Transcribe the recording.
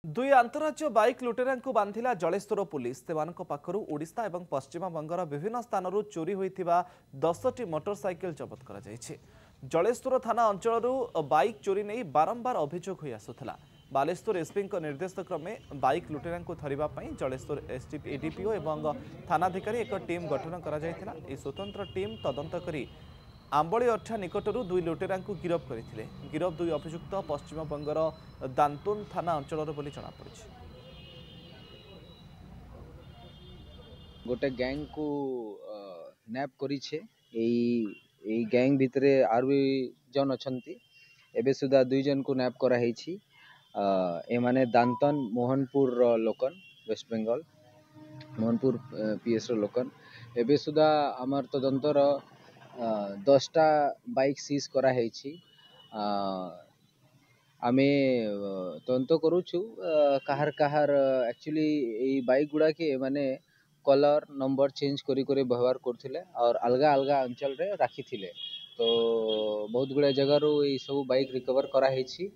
दुई आंतरराज्य बाइक लुटेरा बांधिला जलेश्वर पुलिस पाखु ओडिशा और पश्चिमबंगर विभिन्न स्थान चोरी होता 10टी मोटरसाइकेल जबत कर जलेश्वर थाना अंचल बाइक चोरी नहीं बारंबार अभियोग हो आसुला। बालेश्वर एसपी निर्देश क्रमे बाइक लुटेरा धरने जलेश्वर एडीपीओ और थानाधिकारी एक टीम गठन कर स्वतंत्र टीम तदंत करी आंबली अठा निकटरू दुई लुटेरा गिरफ करते। गिरफ दुई अभियुक्त पश्चिमबंगर दांतोन थाना अंचल जमापड़ी। गोटे गैंग को नैप करिछे एई गैंग भितरे आर भी जन अछंती एबे सुधा दुई जन को नैप करा हेछि। ए माने दांतन मोहनपुर लोकन वेस्ट बेंगल मोहनपुर पीएस लोकन एबे सुधा आमर तदंतर 10टा बाइक सीज करा हेछि। आमे तदंत करूछु काहार काहार एक्चुअली ए बाइक गुडा के माने कलर नंबर चेंज करी करे व्यवहार करथिले और अलगा अलगा अंचल रे राखी थिले। तो बहुत गुड़ा जगह रो ये सब बाइक रिकवर करा हेछि।